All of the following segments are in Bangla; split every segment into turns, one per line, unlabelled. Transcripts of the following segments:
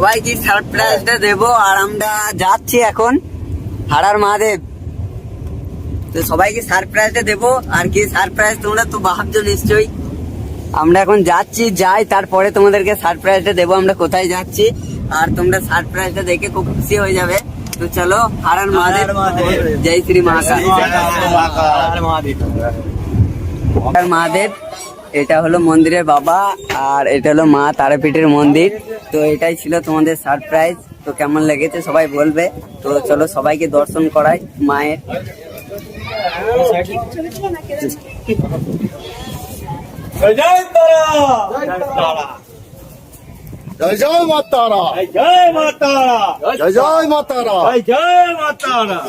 সবাইকে সারপ্রাইজটা দেবো আর আমরা যাচ্ছি এখন হারার মহাদেব। তো সবাইকে সারপ্রাইজটা দেবো আর কি সারপ্রাইজ তোমরা তো ভাবছো নিশ্চয়ই। আমরা এখন যাচ্ছি, যাই তারপরে তোমাদেরকে সারপ্রাইজটা দেবো আমরা কোথায় যাচ্ছি, আর তোমরা সারপ্রাইজটা দেখে খুব খুশি হয়ে যাবে। তো চলো, হারার মহাদেব, জয় শ্রী মহাকাল। হারার মহাদেব, এটা হলো মন্দিরের বাবা আর এটা হলো মা তারাপীঠের মন্দির। তো এটাই ছিল তোমাদের সারপ্রাইজ। তো কেমন লেগেছে সবাই বলবে। তো চলো সবাইকে দর্শন করাই মায়ের।
জয় জয় তারা,
জয় জয় মা তারা,
জয় মা তারা,
জয় জয় মা তারা,
জয় মা তারা।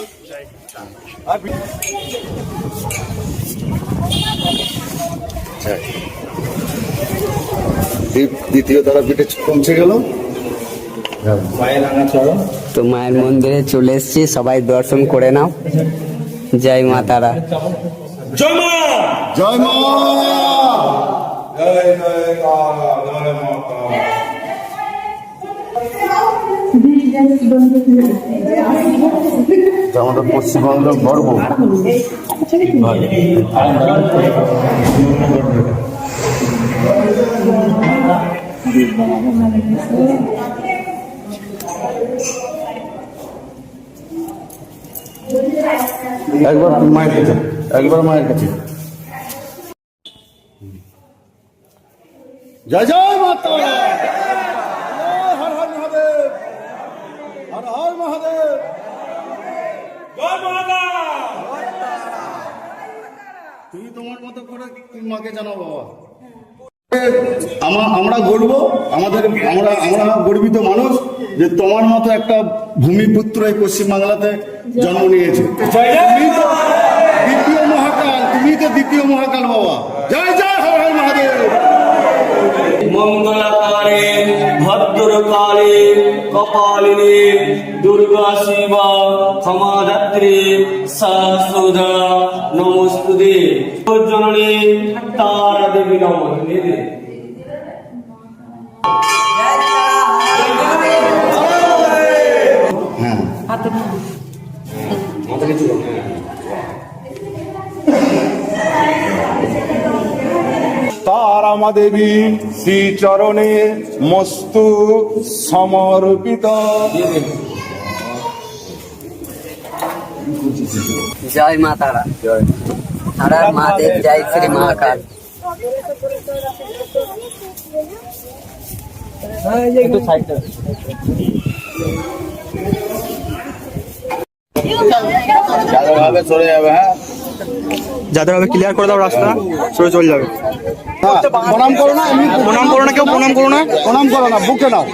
দ্বিতীয় তারাপীঠে পৌঁছে গেল।
তো মায়ের মন্দিরে চলে এসেছি, সবাই দর্শন করে নাও। জয় মা তারা,
জয় মা,
জয় মা,
জয় জয় তারা, জয় মা তারা।
আমাদের পশ্চিমবঙ্গের গর্ব। একবার মায়ের কাছে, একবার মায়ের কাছে। জয় জয় মা তারা, হর হর মহাদেব, হর হর মহাদেব,
জয় মাতা।
তুমি তোমার মতো করে তুমি মাকে জানাও বাবা। আমরা গর্ব, আমরা গর্বিত মানুষ যে তোমার মতো একটা ভূমিপুত্র এই পশ্চিমবাংলাতে জন্ম নিয়েছে। তুমি তো দ্বিতীয় মহাকাল, তুমি তো দ্বিতীয় মহাকাল বাবা। জয় জয় হর হর মহাদেব।
মঙ্গলকালে ভদ্রকালে কপালিনী দুর্গা শিবা ক্ষমাধাত্রী শাশ্বতা নমস্তুতে জননী তারা দেবী নমস্তুতে।
হ্যাঁ,
তারা দেবী শ্রী চরণে মস্তু সমর্পিত।
জয় মা তারা, হারার মহাদেব, জয় শ্রী মহাকাল।
চলে যাবে। হ্যাঁ,
যাদের হবে ক্লিয়ার করে দাও রাস্তা, সরে চলে যাবে।
প্রণাম করো না, এমনি
প্রণাম করো না, কেউ প্রণাম করো না,
প্রণাম করো না, বুকে নাও।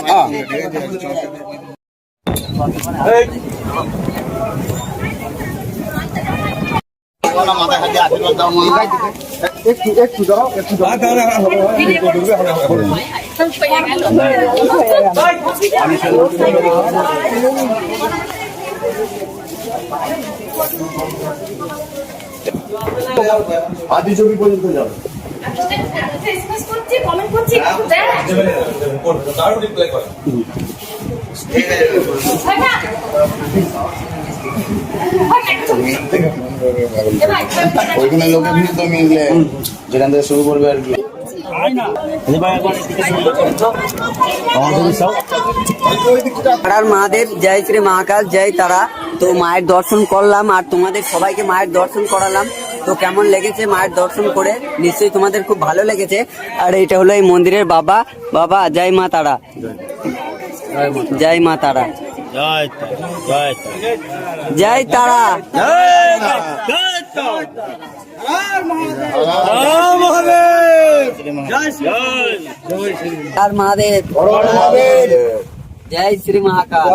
হ্যাঁ, একটু একটু দাও, একটু দাও। আদি ছবি পর্যন্ত যাবে। ওইখানে লোকের ভিড় তো মিললে যেখান থেকে শুরু করবে আর কি।
হারার মহাদেব, জয় শ্রী মহাকাল, জয় তারা। তো মায়ের দর্শন করলাম আর তোমাদের সবাইকে মায়ের দর্শন করালাম। তো কেমন লেগেছে মায়ের দর্শন করে? নিশ্চয়ই তোমাদের খুব ভালো লেগেছে। আর এটা হলো এই মন্দিরের বাবা। বাবা, জয় মা তারা, জয় মা তারা, জয় তারা, আর মহাদেব, জয় শ্রী মহাকাল।